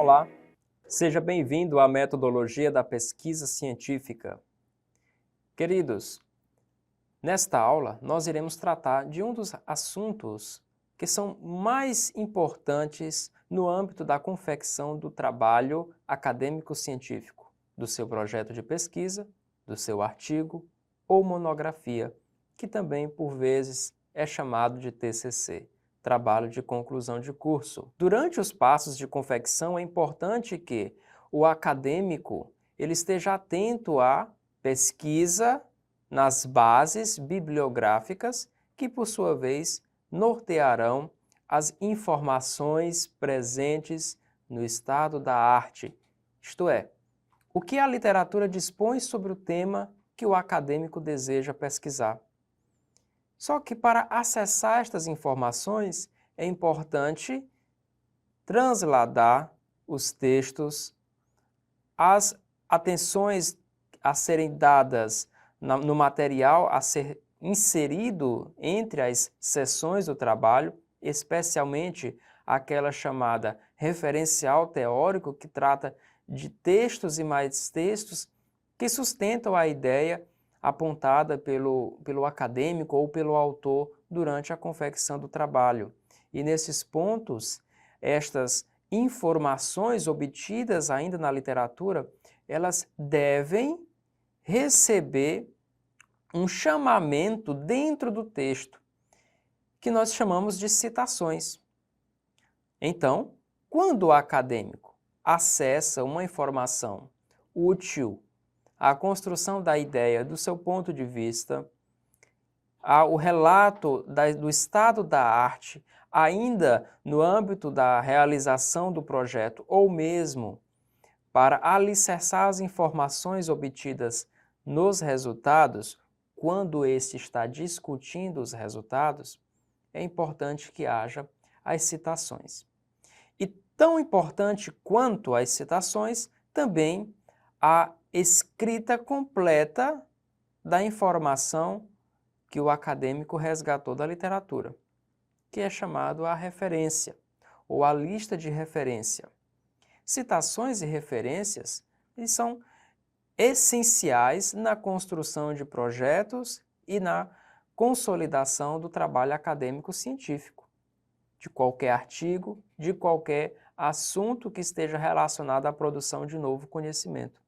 Olá, seja bem-vindo à metodologia da pesquisa científica. Queridos, nesta aula nós iremos tratar de um dos assuntos que são mais importantes no âmbito da confecção do trabalho acadêmico-científico, do seu projeto de pesquisa, do seu artigo ou monografia, que também por vezes é chamado de TCC. Trabalho de conclusão de curso. Durante os passos de confecção é importante que o acadêmico ele esteja atento à pesquisa nas bases bibliográficas que, por sua vez, nortearão as informações presentes no estado da arte, isto é, o que a literatura dispõe sobre o tema que o acadêmico deseja pesquisar. Só que para acessar estas informações é importante transladar os textos, as atenções a serem dadas no material a ser inserido entre as seções do trabalho, especialmente aquela chamada referencial teórico, que trata de textos e mais textos que sustentam a ideia apontada pelo acadêmico ou pelo autor durante a confecção do trabalho. E nesses pontos, estas informações obtidas ainda na literatura, elas devem receber um chamamento dentro do texto, que nós chamamos de citações. Então, quando o acadêmico acessa uma informação útil a construção da ideia do seu ponto de vista, o relato do estado da arte, ainda no âmbito da realização do projeto, ou mesmo para alicerçar as informações obtidas nos resultados, quando este está discutindo os resultados, é importante que haja as citações. E tão importante quanto as citações, também a escrita completa da informação que o acadêmico resgatou da literatura, que é chamado a referência, ou a lista de referência. Citações e referências são essenciais na construção de projetos e na consolidação do trabalho acadêmico-científico, de qualquer artigo, de qualquer assunto que esteja relacionado à produção de novo conhecimento.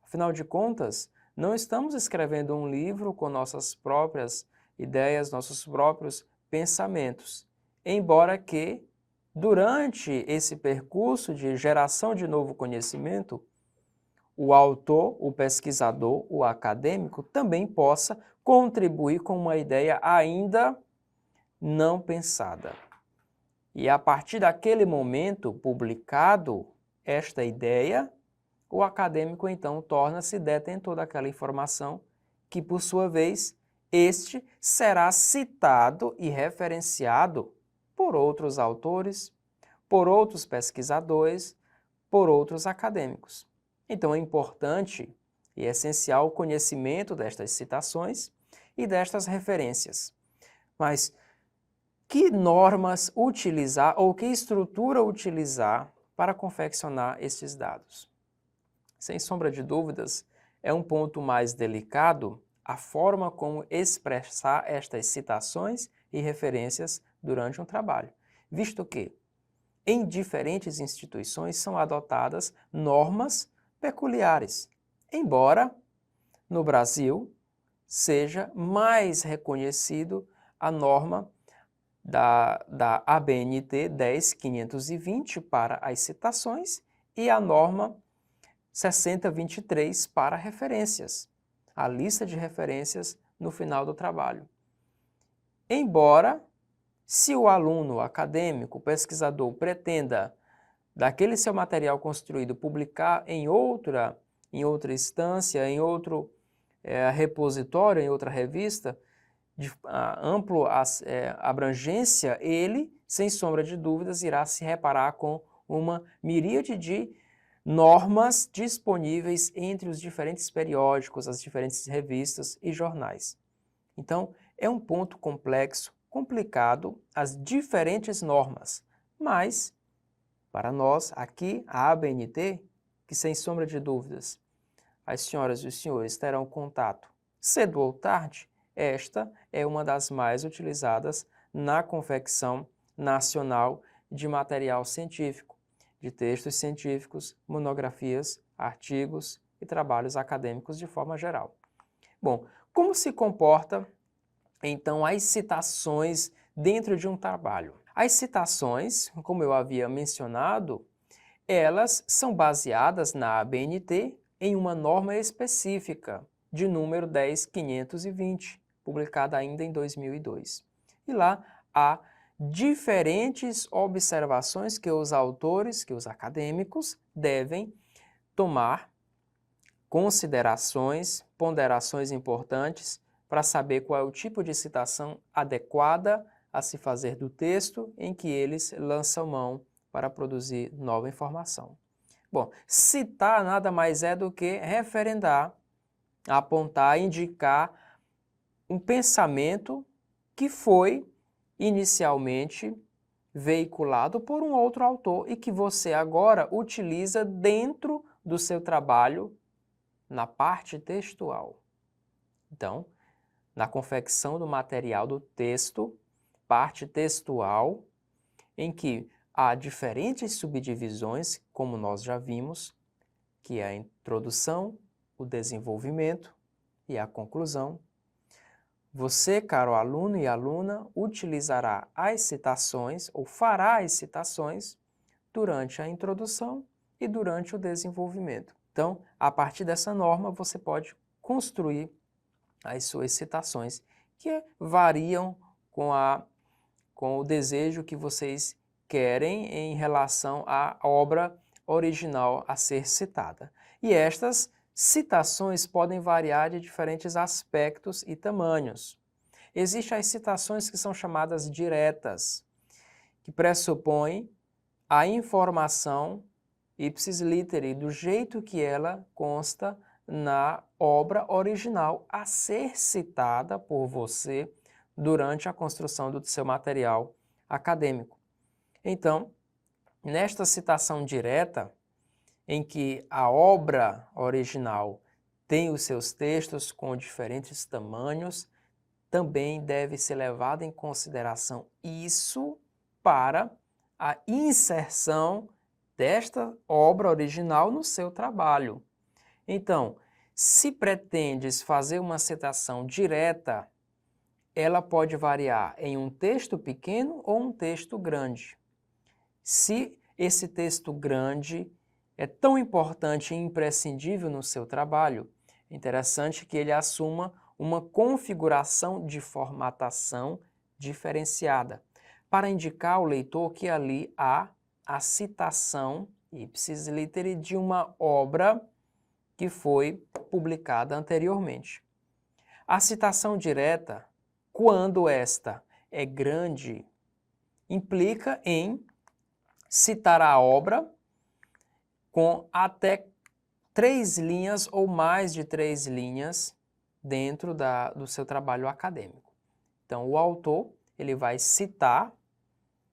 Afinal de contas, não estamos escrevendo um livro com nossas próprias ideias, nossos próprios pensamentos, embora que, durante esse percurso de geração de novo conhecimento, o autor, o pesquisador, o acadêmico também possa contribuir com uma ideia ainda não pensada. E a partir daquele momento publicado esta ideia, o acadêmico então torna-se detentor daquela informação que, por sua vez, este será citado e referenciado por outros autores, por outros pesquisadores, por outros acadêmicos. Então é importante e essencial o conhecimento destas citações e destas referências. Mas que normas utilizar ou que estrutura utilizar para confeccionar estes dados? Sem sombra de dúvidas, é um ponto mais delicado a forma como expressar estas citações e referências durante um trabalho, visto que em diferentes instituições são adotadas normas peculiares, embora no Brasil seja mais reconhecido a norma da ABNT 10.520 para as citações e a norma 6023 para referências, a lista de referências no final do trabalho. Embora, se o aluno, o acadêmico, o pesquisador pretenda, daquele seu material construído, publicar em outra instância, em outro repositório, em outra revista, de ampla abrangência, ele, sem sombra de dúvidas, irá se reparar com uma miríade de normas disponíveis entre os diferentes periódicos, as diferentes revistas e jornais. Então, é um ponto complexo, complicado, as diferentes normas, mas Para nós, aqui, a ABNT, que sem sombra de dúvidas, as senhoras e os senhores terão contato cedo ou tarde, esta é uma das mais utilizadas na confecção nacional de material científico, de textos científicos, monografias, artigos e trabalhos acadêmicos de forma geral. Bom, como se comporta, então, as citações dentro de um trabalho? As citações, como eu havia mencionado, elas são baseadas na ABNT em uma norma específica, de número 10.520, publicada ainda em 2002. E lá há diferentes observações que os autores, que os acadêmicos, devem tomar, considerações, ponderações importantes para saber qual é o tipo de citação adequada a se fazer do texto em que eles lançam mão para produzir nova informação. Bom, citar nada mais é do que referendar, apontar, indicar um pensamento que foi inicialmente veiculado por um outro autor e que você agora utiliza dentro do seu trabalho na parte textual. Então, na confecção do material do texto, parte textual, em que há diferentes subdivisões, como nós já vimos, que é a introdução, o desenvolvimento e a conclusão. Você, caro aluno e aluna, utilizará as citações ou fará as citações durante a introdução e durante o desenvolvimento. Então, a partir dessa norma, você pode construir as suas citações, que variam com o desejo que vocês querem em relação à obra original a ser citada. E estas citações podem variar de diferentes aspectos e tamanhos. Existem as citações que são chamadas diretas, que pressupõem a informação ipsis literi, do jeito que ela consta na obra original a ser citada por você durante a construção do seu material acadêmico. Então, nesta citação direta, em que a obra original tem os seus textos com diferentes tamanhos, também deve ser levado em consideração isso para a inserção desta obra original no seu trabalho. Então, se pretendes fazer uma citação direta, ela pode variar em um texto pequeno ou um texto grande. Se esse texto grande é tão importante e imprescindível no seu trabalho, é interessante que ele assuma uma configuração de formatação diferenciada, para indicar ao leitor que ali há a citação ipsis literi de uma obra que foi publicada anteriormente. A citação direta, quando esta é grande, implica em citar a obra com até 3 linhas ou mais de 3 linhas dentro do seu trabalho acadêmico. Então, o autor ele vai citar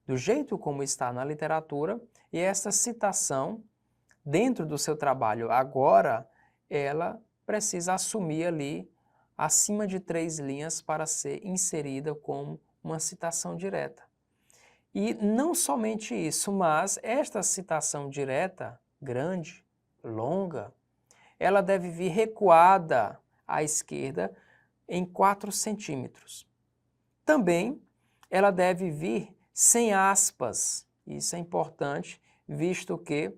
do jeito como está na literatura e essa citação dentro do seu trabalho agora, ela precisa assumir ali acima de 3 linhas para ser inserida como uma citação direta. E não somente isso, mas esta citação direta, grande, longa, ela deve vir recuada à esquerda em 4 centímetros. Também ela deve vir sem aspas. Isso é importante, visto que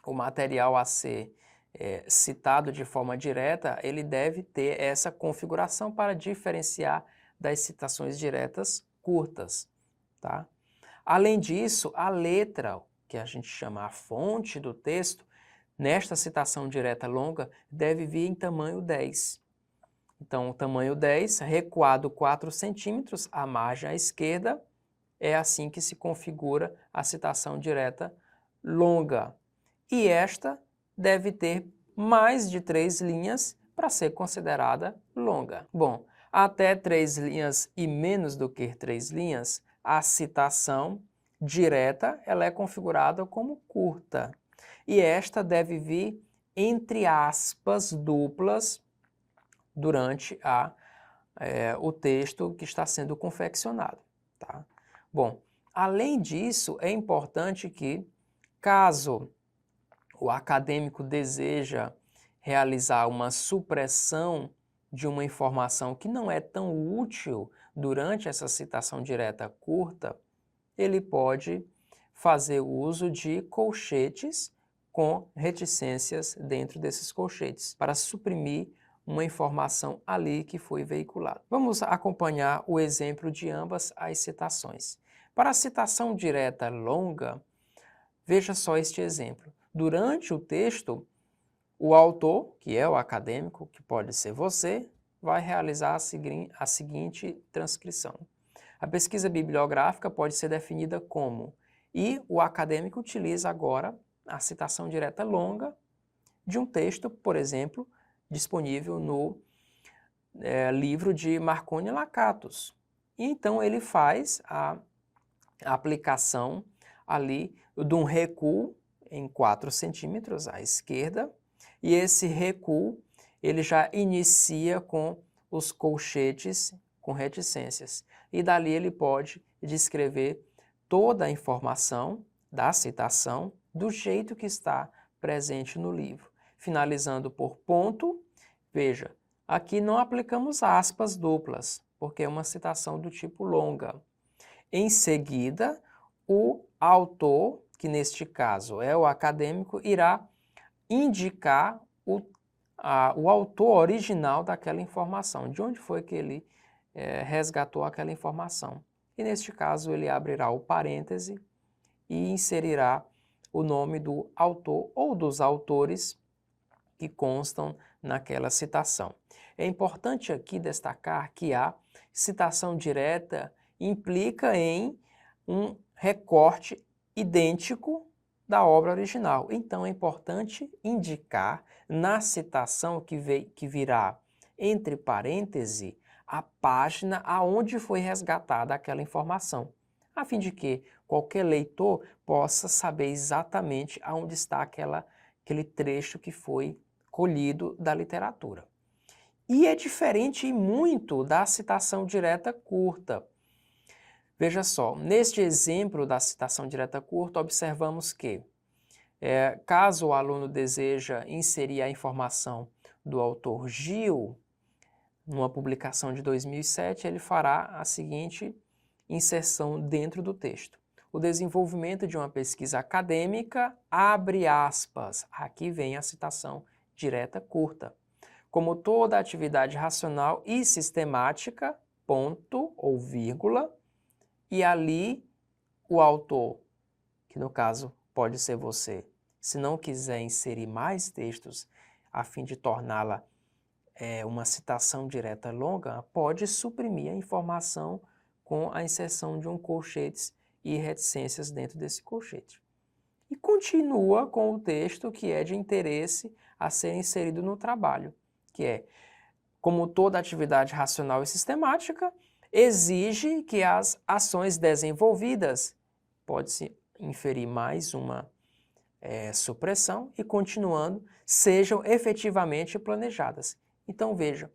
o material a ser citado de forma direta, ele deve ter essa configuração para diferenciar das citações diretas curtas, tá? Além disso, a letra, que a gente chama a fonte do texto, nesta citação direta longa, deve vir em tamanho 10. Então, o tamanho 10, recuado 4 centímetros, a margem à esquerda, é assim que se configura a citação direta longa. E esta deve ter mais de 3 linhas para ser considerada longa. Bom, até 3 linhas e menos do que 3 linhas, a citação direta, ela é configurada como curta. E esta deve vir entre aspas duplas durante o texto que está sendo confeccionado. Tá? Bom, além disso, é importante que, caso o acadêmico deseja realizar uma supressão de uma informação que não é tão útil durante essa citação direta curta, ele pode fazer uso de colchetes com reticências dentro desses colchetes, para suprimir uma informação ali que foi veiculada. Vamos acompanhar o exemplo de ambas as citações. Para a citação direta longa, veja só este exemplo. Durante o texto, o autor, que é o acadêmico, que pode ser você, vai realizar a seguinte transcrição. A pesquisa bibliográfica pode ser definida como, e o acadêmico utiliza agora a citação direta longa de um texto, por exemplo, disponível no livro de Marconi Lakatos. E então ele faz a aplicação ali de um recuo em 4 centímetros à esquerda, e esse recuo ele já inicia com os colchetes com reticências. E dali ele pode descrever toda a informação da citação do jeito que está presente no livro. Finalizando por ponto, veja, aqui não aplicamos aspas duplas, porque é uma citação do tipo longa. Em seguida, o autor, que neste caso é o acadêmico, irá indicar o autor original daquela informação, de onde foi que ele resgatou aquela informação. E neste caso ele abrirá o parêntese e inserirá o nome do autor ou dos autores que constam naquela citação. É importante aqui destacar que a citação direta implica em um recorte idêntico da obra original. Então é importante indicar na citação que virá entre parênteses a página aonde foi resgatada aquela informação, a fim de que qualquer leitor possa saber exatamente aonde está aquele trecho que foi colhido da literatura. E é diferente muito da citação direta curta. Veja só, neste exemplo da citação direta curta, observamos que, caso o aluno deseja inserir a informação do autor Gil, numa publicação de 2007, ele fará a seguinte inserção dentro do texto. O desenvolvimento de uma pesquisa acadêmica, abre aspas, aqui vem a citação direta curta. Como toda atividade racional e sistemática, ponto ou vírgula, e ali o autor, que no caso pode ser você, se não quiser inserir mais textos a fim de torná-la uma citação direta longa, pode suprimir a informação com a inserção de um colchetes e reticências dentro desse colchete. E continua com o texto que é de interesse a ser inserido no trabalho, que é, como toda atividade racional e sistemática, exige que as ações desenvolvidas, pode-se inferir mais uma supressão, e continuando, sejam efetivamente planejadas. Então veja,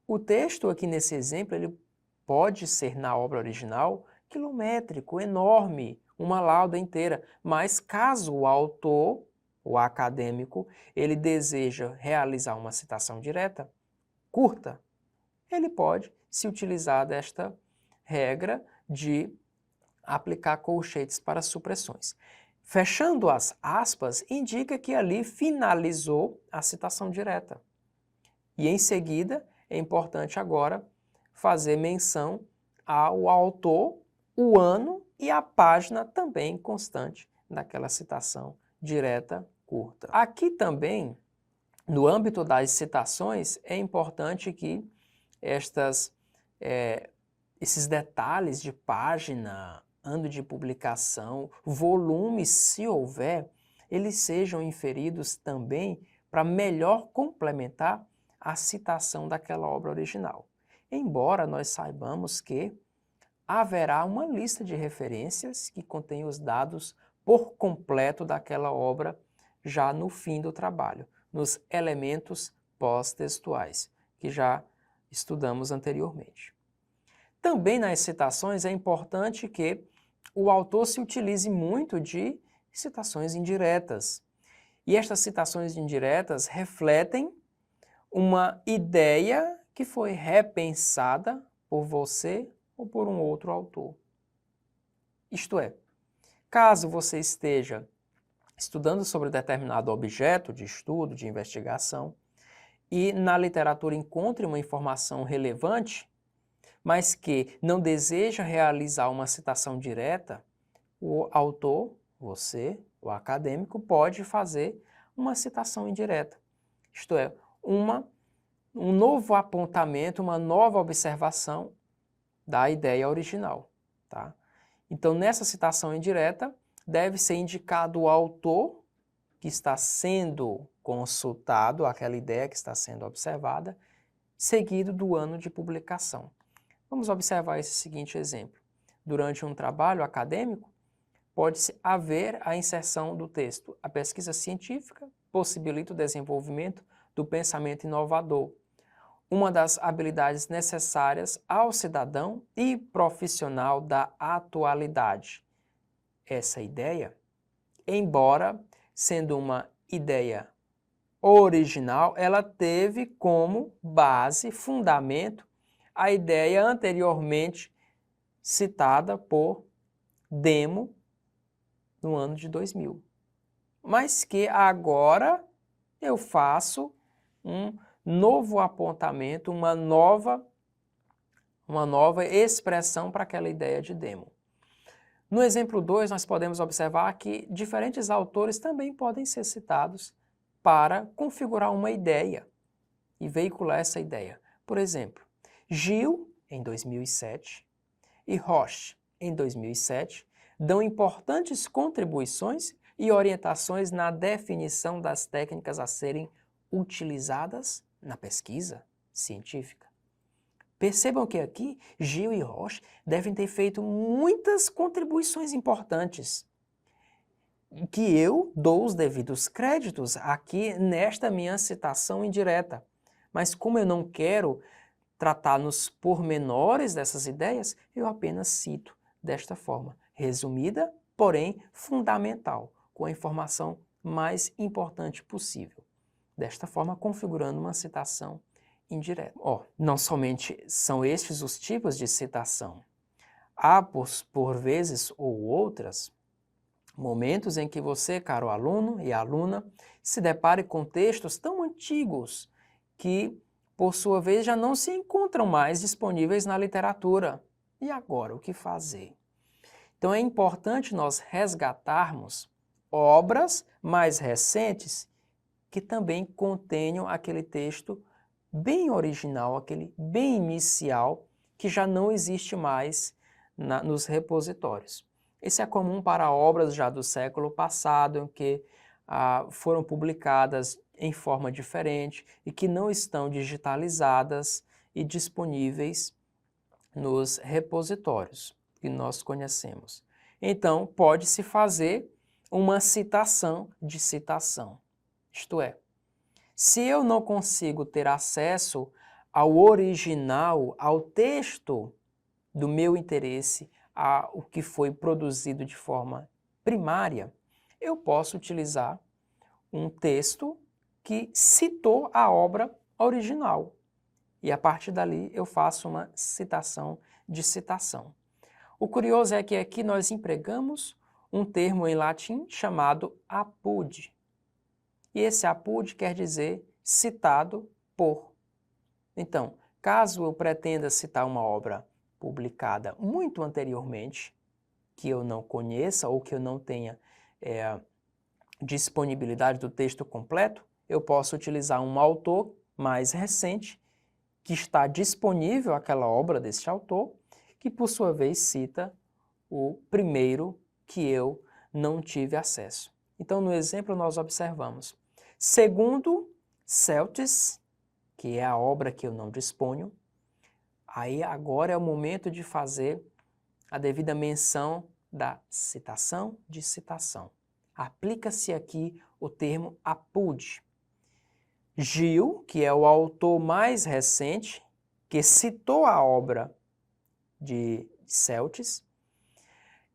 o texto aqui nesse exemplo, ele pode ser na obra original quilométrico, enorme, uma lauda inteira, mas caso o autor, o acadêmico, ele deseja realizar uma citação direta, curta, ele pode se utilizar desta regra de aplicar colchetes para supressões. Fechando as aspas, indica que ali finalizou a citação direta. E em seguida, é importante agora fazer menção ao autor, o ano e a página também constante daquela citação direta curta. Aqui também, no âmbito das citações, é importante que esses detalhes de página, ano de publicação, volume, se houver, eles sejam inferidos também para melhor complementar a citação daquela obra original. Embora nós saibamos que haverá uma lista de referências que contém os dados por completo daquela obra já no fim do trabalho, nos elementos pós-textuais, que já estudamos anteriormente. Também nas citações é importante que o autor se utilize muito de citações indiretas. E estas citações indiretas refletem uma ideia que foi repensada por você ou por um outro autor. Isto é, caso você esteja estudando sobre determinado objeto de estudo, de investigação, e na literatura encontre uma informação relevante, mas que não deseja realizar uma citação direta, o autor, você, o acadêmico, pode fazer uma citação indireta. Isto é, um novo apontamento, uma nova observação da ideia original. Tá? Então, nessa citação indireta, deve ser indicado o autor que está sendo consultado, aquela ideia que está sendo observada, seguido do ano de publicação. Vamos observar esse seguinte exemplo. Durante um trabalho acadêmico, pode-se haver a inserção do texto. A pesquisa científica possibilita o desenvolvimento do pensamento inovador, uma das habilidades necessárias ao cidadão e profissional da atualidade. Essa ideia, embora sendo uma ideia original, ela teve como base, fundamento, a ideia anteriormente citada por Demo no ano de 2000. Mas que agora eu faço um novo apontamento, uma nova expressão para aquela ideia de Demo. No exemplo 2, nós podemos observar que diferentes autores também podem ser citados para configurar uma ideia e veicular essa ideia. Por exemplo, Gil, em 2007, e Roche, em 2007, dão importantes contribuições e orientações na definição das técnicas a serem utilizadas na pesquisa científica. Percebam que aqui Gil e Roche devem ter feito muitas contribuições importantes, que eu dou os devidos créditos aqui nesta minha citação indireta. Mas como eu não quero tratar nos pormenores dessas ideias, eu apenas cito desta forma, resumida, porém fundamental, com a informação mais importante possível. Desta forma, configurando uma citação indireta. Não somente são estes os tipos de citação. Há, por vezes ou outras, momentos em que você, caro aluno e aluna, se depare com textos tão antigos que, por sua vez, já não se encontram mais disponíveis na literatura. E agora, o que fazer? Então é importante nós resgatarmos obras mais recentes que também contenham aquele texto bem original, aquele bem inicial, que já não existe mais nos repositórios. Esse é comum para obras já do século passado, em que foram publicadas em forma diferente e que não estão digitalizadas e disponíveis nos repositórios que nós conhecemos. Então, pode-se fazer uma citação de citação. Isto é, se eu não consigo ter acesso ao original, ao texto do meu interesse, ao que foi produzido de forma primária, eu posso utilizar um texto que citou a obra original. E a partir dali eu faço uma citação de citação. O curioso é que aqui nós empregamos um termo em latim chamado apud. E esse apud quer dizer citado por. Então, caso eu pretenda citar uma obra publicada muito anteriormente, que eu não conheça ou que eu não tenha disponibilidade do texto completo, eu posso utilizar um autor mais recente que está disponível aquela obra deste autor, que por sua vez cita o primeiro que eu não tive acesso. Então, no exemplo, nós observamos, segundo Celtis, que é a obra que eu não disponho, aí agora é o momento de fazer a devida menção da citação de citação. Aplica-se aqui o termo apud. Gil, que é o autor mais recente, que citou a obra de Celtis,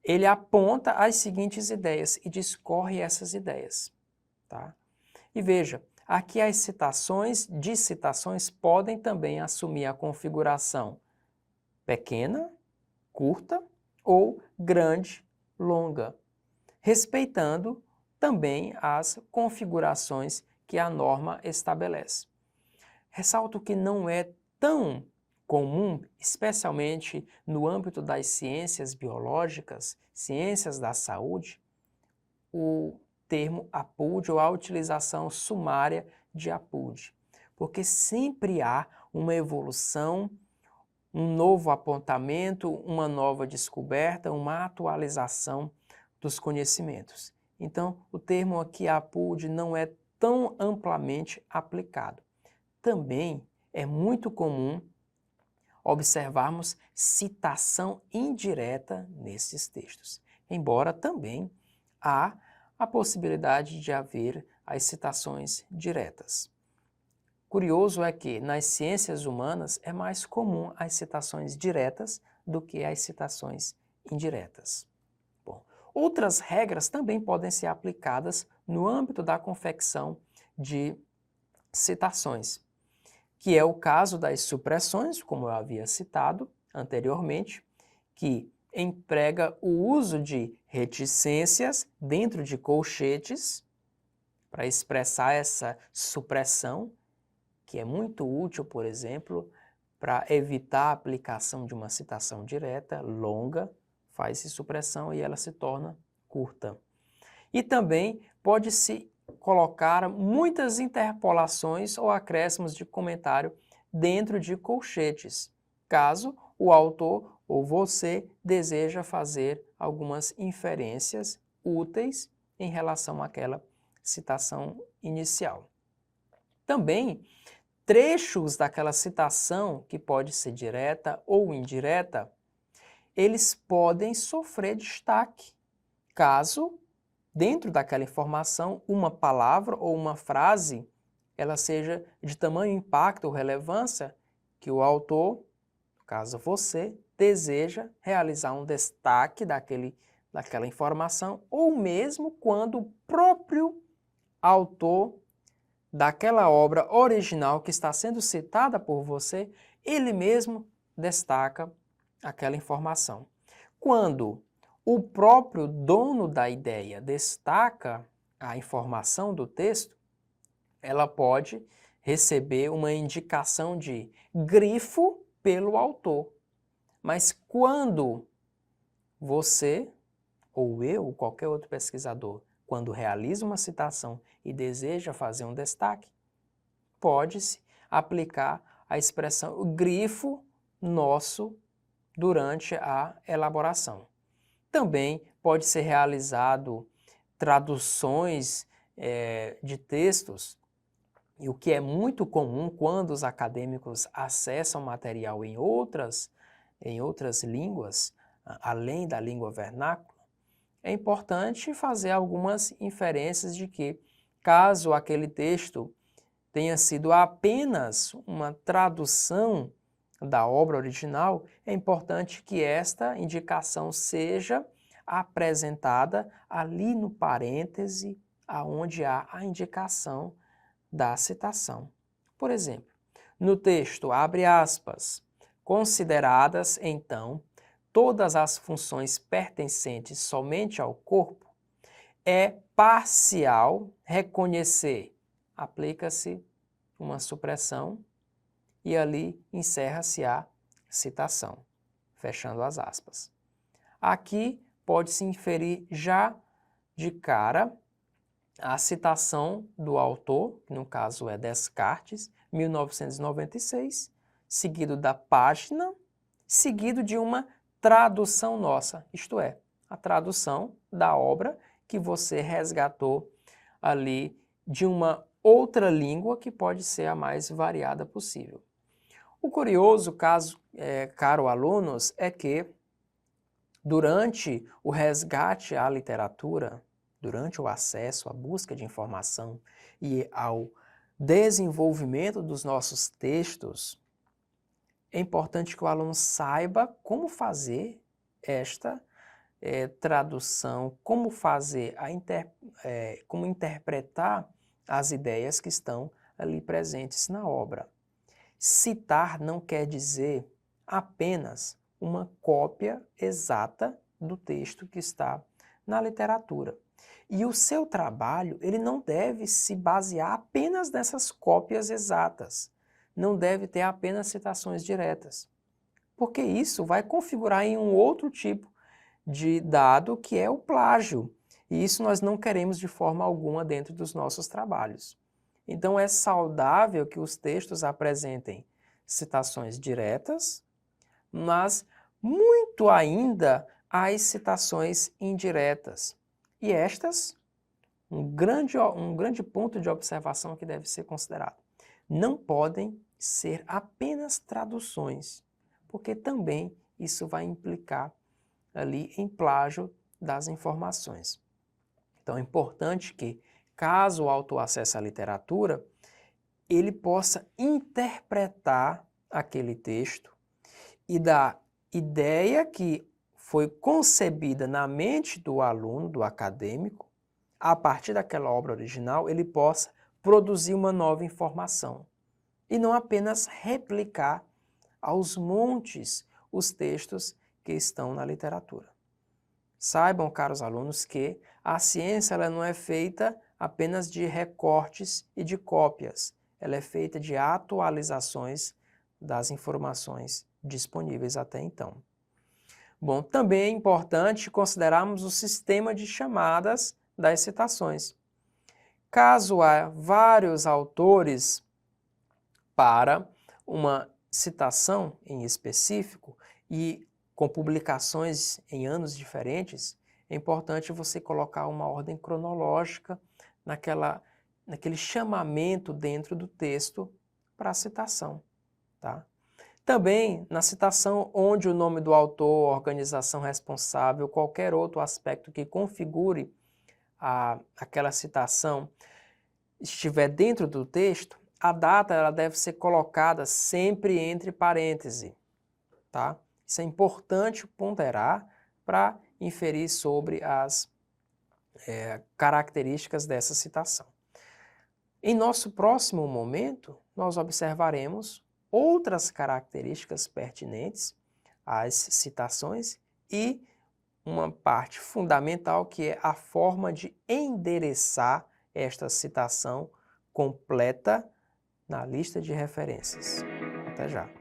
ele aponta as seguintes ideias e discorre essas ideias. Tá? E veja, aqui as citações de citações podem também assumir a configuração pequena, curta ou grande, longa, respeitando também as configurações que a norma estabelece. Ressalto que não é tão comum, especialmente no âmbito das ciências biológicas, ciências da saúde, o termo apud ou a utilização sumária de apud, porque sempre há uma evolução, um novo apontamento, uma nova descoberta, uma atualização dos conhecimentos. Então, o termo aqui apud não é tão amplamente aplicado. Também é muito comum observarmos citação indireta nesses textos, embora também há a possibilidade de haver as citações diretas. Curioso é que nas ciências humanas é mais comum as citações diretas do que as citações indiretas. Bom, outras regras também podem ser aplicadas no âmbito da confecção de citações, que é o caso das supressões, como eu havia citado anteriormente, que emprega o uso de reticências dentro de colchetes para expressar essa supressão, que é muito útil, por exemplo, para evitar a aplicação de uma citação direta, longa, faz-se supressão e ela se torna curta. E também pode-se colocar muitas interpolações ou acréscimos de comentário dentro de colchetes, caso o autor ou você deseja fazer algumas inferências úteis em relação àquela citação inicial. Também, trechos daquela citação, que pode ser direta ou indireta, eles podem sofrer destaque, caso dentro daquela informação, uma palavra ou uma frase, ela seja de tamanho impacto ou relevância que o autor, no caso você, deseja realizar um destaque daquela informação, ou mesmo quando o próprio autor daquela obra original que está sendo citada por você, ele mesmo destaca aquela informação. Quando o próprio dono da ideia destaca a informação do texto, ela pode receber uma indicação de grifo pelo autor. Mas quando você, ou eu, ou qualquer outro pesquisador, quando realiza uma citação e deseja fazer um destaque, pode-se aplicar a expressão grifo nosso durante a elaboração. Também pode ser realizado traduções de textos, e o que é muito comum quando os acadêmicos acessam material em outras línguas, além da língua vernácula, é importante fazer algumas inferências de que, caso aquele texto tenha sido apenas uma tradução da obra original, é importante que esta indicação seja apresentada ali no parêntese, aonde há a indicação da citação. Por exemplo, no texto, abre aspas, consideradas, então, todas as funções pertencentes somente ao corpo, é parcial reconhecer, aplica-se uma supressão, e ali encerra-se a citação, fechando as aspas. Aqui pode-se inferir já de cara a citação do autor, que no caso é Descartes, 1996, seguido da página, seguido de uma tradução nossa, isto é, a tradução da obra que você resgatou ali de uma outra língua que pode ser a mais variada possível. O curioso, caro alunos, é que Durante o resgate à literatura, durante o acesso, à busca de informação e ao desenvolvimento dos nossos textos, é importante que o aluno saiba como fazer esta tradução, como fazer como interpretar as ideias que estão ali presentes na obra. Citar não quer dizer apenas uma cópia exata do texto que está na literatura. E o seu trabalho, ele não deve se basear apenas nessas cópias exatas. Não deve ter apenas citações diretas. Porque isso vai configurar em um outro tipo de dado que é o plágio. E isso nós não queremos de forma alguma dentro dos nossos trabalhos. Então é saudável que os textos apresentem citações diretas, mas muito ainda as citações indiretas. E estas, um grande ponto de observação que deve ser considerado. Não podem ser apenas traduções, porque também isso vai implicar ali em plágio das informações. Então é importante que, caso o autor acesse a literatura, ele possa interpretar aquele texto e da ideia que foi concebida na mente do aluno, do acadêmico, a partir daquela obra original, ele possa produzir uma nova informação e não apenas replicar aos montes os textos que estão na literatura. Saibam, caros alunos, que a ciência ela não é feita apenas de recortes e de cópias, ela é feita de atualizações das informações disponíveis até então. Bom, também é importante considerarmos o sistema de chamadas das citações. Caso há vários autores para uma citação em específico e com publicações em anos diferentes, é importante você colocar uma ordem cronológica naquele chamamento dentro do texto para a citação, tá? Também, na citação onde o nome do autor, organização responsável, qualquer outro aspecto que configure aquela citação estiver dentro do texto, a data ela deve ser colocada sempre entre parênteses, tá? Isso é importante ponderar para inferir sobre as características dessa citação. Em nosso próximo momento, nós observaremos outras características pertinentes às citações e uma parte fundamental que é a forma de endereçar esta citação completa na lista de referências. Até já!